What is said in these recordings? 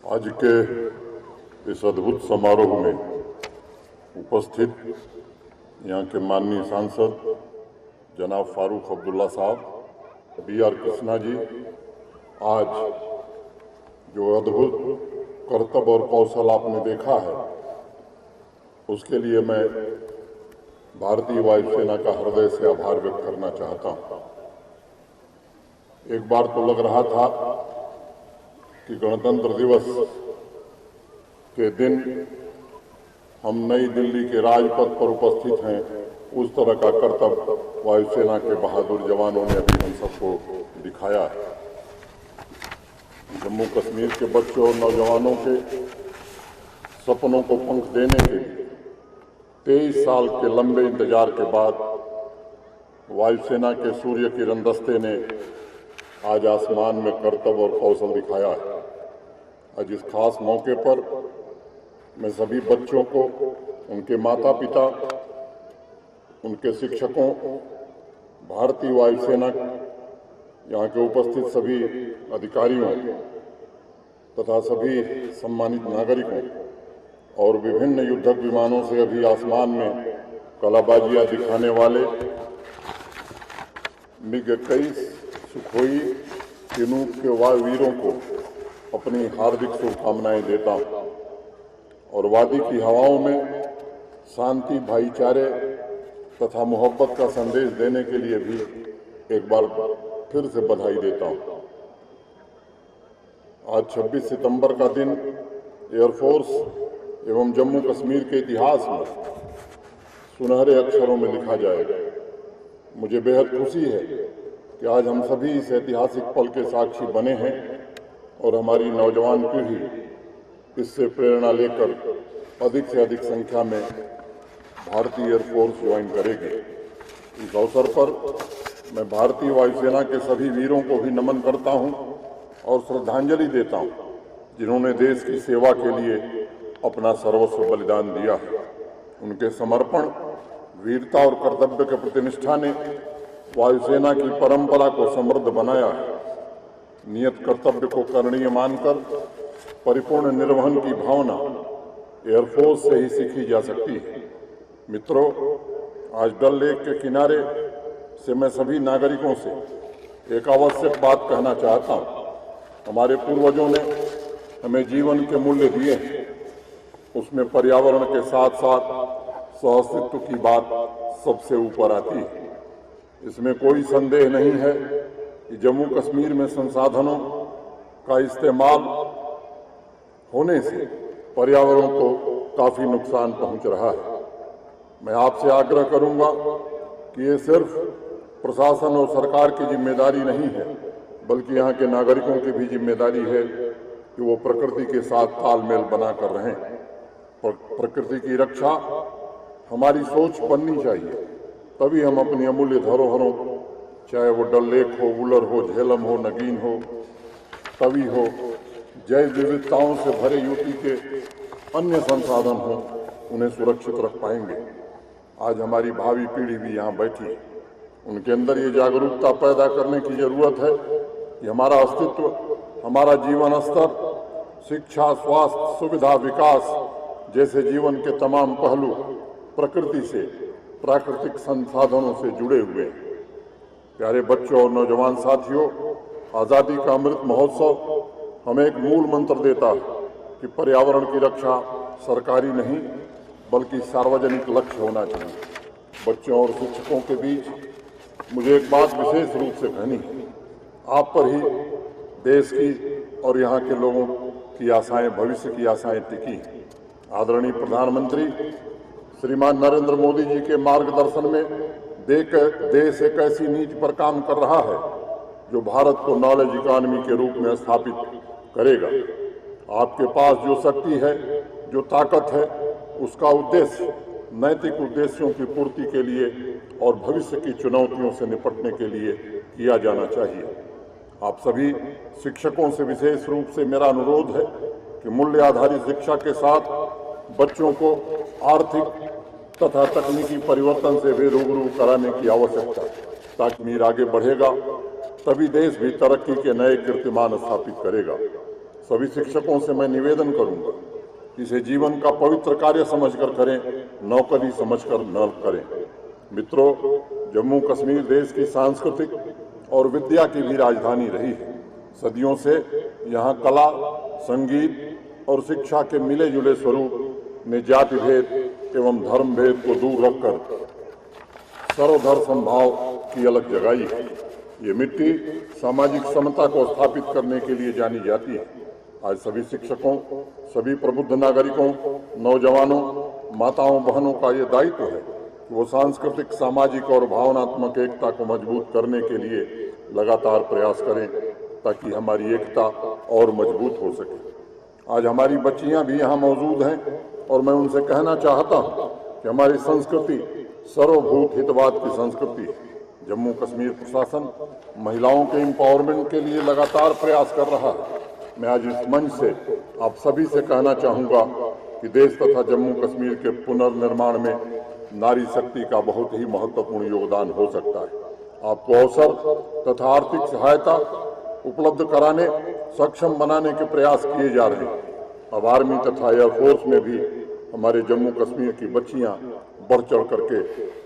आज के इस अद्भुत समारोह में उपस्थित यहाँ के माननीय सांसद जनाब फारूक अब्दुल्ला साहब, BR कृष्णा जी, आज जो अद्भुत कर्तव्य और कौशल आपने देखा है, उसके लिए मैं भारतीय वायुसेना का हृदय से आभार व्यक्त करना चाहता हूँ। एक बार तो लग रहा था कि गणतंत्र दिवस के दिन हम नई दिल्ली के राजपथ पर उपस्थित हैं, उस तरह का कर्तव्य वायुसेना के बहादुर जवानों ने अभी हम सबको दिखाया है। जम्मू कश्मीर के बच्चों और नौजवानों के सपनों को पंख देने के लिए 23 साल के लंबे इंतजार के बाद वायुसेना के सूर्य किरण दस्ते ने आज आसमान में कर्तव्य और कौशल दिखाया है। आज इस खास मौके पर मैं सभी बच्चों को, उनके माता पिता, उनके शिक्षकों, भारतीय वायुसेना, यहाँ के उपस्थित सभी अधिकारियों तथा सभी सम्मानित नागरिकों और विभिन्न युद्धक विमानों से अभी आसमान में कलाबाजियां दिखाने वाले MiG-21 सुखोई चिनूक के वायुवीरों को अपनी हार्दिक शुभकामनाएं देता हूं और वादी की हवाओं में शांति, भाईचारे तथा मोहब्बत का संदेश देने के लिए भी एक बार फिर से बधाई देता हूं। आज 26 सितंबर का दिन एयरफोर्स एवं जम्मू कश्मीर के इतिहास में सुनहरे अक्षरों में लिखा जाएगा। मुझे बेहद खुशी है कि आज हम सभी इस ऐतिहासिक पल के साक्षी बने हैं और हमारी नौजवान पीढ़ी इससे प्रेरणा लेकर अधिक से अधिक संख्या में भारतीय एयरफोर्स ज्वाइन करेगी। इस अवसर पर मैं भारतीय वायुसेना के सभी वीरों को भी नमन करता हूं और श्रद्धांजलि देता हूं, जिन्होंने देश की सेवा के लिए अपना सर्वस्व बलिदान दिया है। उनके समर्पण, वीरता और कर्तव्य के प्रति निष्ठा ने वायुसेना की परंपरा को समृद्ध बनाया है। नियत कर्तव्य को करणीय मानकर परिपूर्ण निर्वहन की भावना एयरफोर्स से ही सीखी जा सकती है। मित्रों, आज डल लेक के किनारे से मैं सभी नागरिकों से एक आवश्यक बात कहना चाहता हूँ। हमारे पूर्वजों ने हमें जीवन के मूल्य दिए हैं, उसमें पर्यावरण के साथ साथ सहअस्तित्व की बात सबसे ऊपर आती है। इसमें कोई संदेह नहीं है कि जम्मू कश्मीर में संसाधनों का इस्तेमाल होने से पर्यावरण को काफी नुकसान पहुंच रहा है। मैं आपसे आग्रह करूंगा कि ये सिर्फ प्रशासन और सरकार की जिम्मेदारी नहीं है, बल्कि यहाँ के नागरिकों की भी जिम्मेदारी है कि वो प्रकृति के साथ तालमेल बनाकर रहें। प्रकृति की रक्षा हमारी सोच बननी चाहिए, तभी हम अपनी अमूल्य धरोहरों, चाहे वो डल लेक हो, वुलर हो, झेलम हो, नगीन हो, तवी हो, जैव विविधताओं से भरे यूपी के अन्य संसाधन हो, उन्हें सुरक्षित रख पाएंगे। आज हमारी भावी पीढ़ी भी यहाँ बैठी है, उनके अंदर ये जागरूकता पैदा करने की जरूरत है कि हमारा अस्तित्व, हमारा जीवन स्तर, शिक्षा, स्वास्थ्य, सुविधा, विकास जैसे जीवन के तमाम पहलू प्रकृति से, प्राकृतिक संसाधनों से जुड़े हुए हैं। प्यारे बच्चों और नौजवान साथियों, आज़ादी का अमृत महोत्सव हमें एक मूल मंत्र देता है कि पर्यावरण की रक्षा सरकारी नहीं बल्कि सार्वजनिक लक्ष्य होना चाहिए। बच्चों और शिक्षकों के बीच मुझे एक बात विशेष रूप से कहनी है। आप पर ही देश की और यहाँ के लोगों की आशाएं, भविष्य की आशाएं टिकी हैं। आदरणीय प्रधानमंत्री श्रीमान नरेंद्र मोदी जी के मार्गदर्शन में देश एक ऐसी नीति पर काम कर रहा है जो भारत को नॉलेज इकोनॉमी के रूप में स्थापित करेगा। आपके पास जो शक्ति है, जो ताकत है, उसका उद्देश्य नैतिक उद्देश्यों की पूर्ति के लिए और भविष्य की चुनौतियों से निपटने के लिए किया जाना चाहिए। आप सभी शिक्षकों से विशेष रूप से मेरा अनुरोध है कि मूल्य आधारित शिक्षा के साथ बच्चों को आर्थिक तथा तकनीकी परिवर्तन से भी रूबरू कराने की आवश्यकता है, ताकि मीर आगे बढ़ेगा तभी देश भी तरक्की के नए कीर्तिमान स्थापित करेगा। सभी शिक्षकों से मैं निवेदन करूंगा कि इसे जीवन का पवित्र कार्य समझकर करें, नौकरी समझकर न करें। मित्रों, जम्मू कश्मीर देश की सांस्कृतिक और विद्या की भी राजधानी रही है। सदियों से यहाँ कला, संगीत और शिक्षा के मिले जुले स्वरूप ने जाति भेद एवं धर्म भेद को दूर रखकर सर्वधर्म समभाव की अलग जगाई है। ये मिट्टी सामाजिक समता को स्थापित करने के लिए जानी जाती है। आज सभी शिक्षकों, सभी प्रबुद्ध नागरिकों, नौजवानों, माताओं, बहनों का ये दायित्व है कि वो सांस्कृतिक, सामाजिक और भावनात्मक एकता को मजबूत करने के लिए लगातार प्रयास करें ताकि हमारी एकता और मजबूत हो सके। आज हमारी बच्चियां भी यहाँ मौजूद हैं और मैं उनसे कहना चाहता हूँ कि हमारी संस्कृति सर्वभूत हितवाद की संस्कृति है। जम्मू कश्मीर प्रशासन महिलाओं के एम्पावरमेंट के लिए लगातार प्रयास कर रहा है। मैं आज इस मंच से आप सभी से कहना चाहूँगा कि देश तथा जम्मू कश्मीर के पुनर्निर्माण में नारी शक्ति का बहुत ही महत्वपूर्ण योगदान हो सकता है। आपको अवसर तथा आर्थिक सहायता उपलब्ध कराने, सक्षम बनाने के प्रयास किए जा रहे हैं। अब आर्मी तथा एयरफोर्स में भी हमारे जम्मू कश्मीर की बच्चियां बढ़ चढ़ करके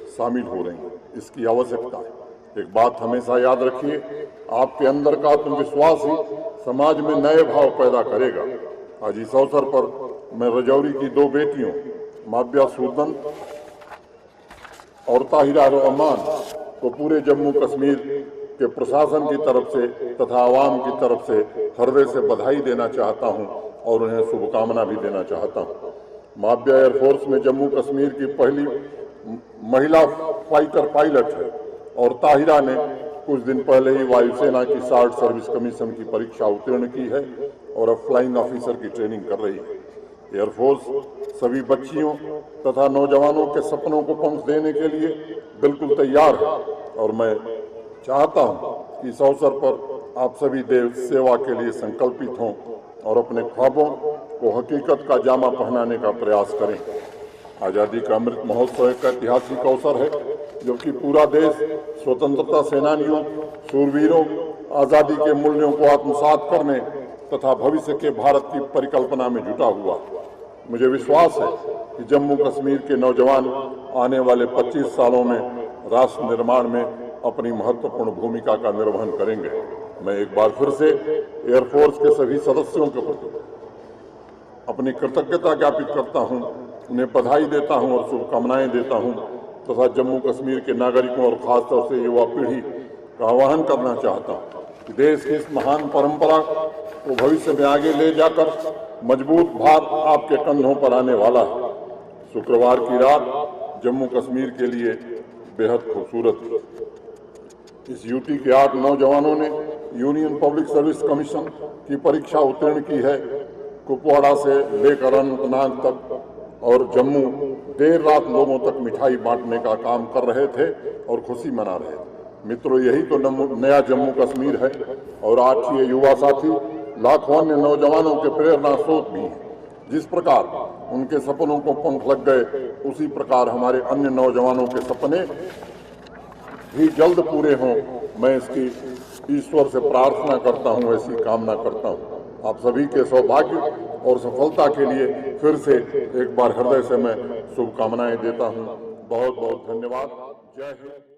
शामिल हो रही हैं। इसकी आवश्यकता है। एक बात हमेशा याद रखिए, आपके अंदर का आत्मविश्वास ही समाज में नए भाव पैदा करेगा। आज इस अवसर पर मैं रजौरी की 2 बेटियों माबिया सूदन और ताहिरा रहमान को पूरे जम्मू कश्मीर के प्रशासन की तरफ से तथा आवाम की तरफ से हृदय से बधाई देना चाहता हूं और उन्हें शुभकामना भी देना चाहता हूं। माबिया एयरफोर्स में जम्मू कश्मीर की पहली महिला फाइटर पायलट है और ताहिरा ने कुछ दिन पहले ही वायुसेना की शार्ट सर्विस कमीशन की परीक्षा उत्तीर्ण की है और अब फ्लाइंग ऑफिसर की ट्रेनिंग कर रही है। एयरफोर्स सभी बच्चियों तथा नौजवानों के सपनों को पंख देने के लिए बिल्कुल तैयार है और मैं चाहता हूं कि इस अवसर पर आप सभी देश सेवा के लिए संकल्पित हों और अपने ख्वाबों को हकीकत का जामा पहनाने का प्रयास करें। आज़ादी का अमृत महोत्सव एक ऐतिहासिक अवसर है जबकि पूरा देश स्वतंत्रता सेनानियों, शूरवीरों, आज़ादी के मूल्यों को आत्मसात करने तथा भविष्य के भारत की परिकल्पना में जुटा हुआ। मुझे विश्वास है कि जम्मू कश्मीर के नौजवान आने वाले 25 सालों में राष्ट्र निर्माण में अपनी महत्वपूर्ण भूमिका का निर्वहन करेंगे। मैं एक बार फिर से एयरफोर्स के सभी सदस्यों के प्रति अपनी कृतज्ञता ज्ञापित करता हूं, उन्हें बधाई देता हूं और शुभकामनाएं देता हूं तथा जम्मू कश्मीर के नागरिकों और खासतौर से युवा पीढ़ी का आह्वान करना चाहता हूं कि देश की इस महान परंपरा को भविष्य में आगे ले जाकर मजबूत भार आपके कंधों पर आने वाला है। शुक्रवार की रात जम्मू कश्मीर के लिए बेहद खूबसूरत थी। इस यूटी के 8 नौजवानों ने यूनियन पब्लिक सर्विस कमीशन की परीक्षा उत्तीर्ण की है। कुपवाड़ा से लेकर अनंतनाग तक और जम्मू देर रात लोगों तक मिठाई बांटने का काम कर रहे थे और खुशी मना रहे थे। मित्रों, यही तो नया जम्मू कश्मीर है और आज ये युवा साथी लाखों अन्य नौजवानों के प्रेरणा स्रोत भी हैं। जिस प्रकार उनके सपनों को पंख लग गए, उसी प्रकार हमारे अन्य नौजवानों के सपने भी जल्द पूरे हों। मैं इसकी ईश्वर से प्रार्थना करता हूं, ऐसी कामना करता हूं। आप सभी के सौभाग्य और सफलता के लिए फिर से एक बार हृदय से मैं शुभकामनाएं देता हूं। बहुत बहुत धन्यवाद। जय हिंद।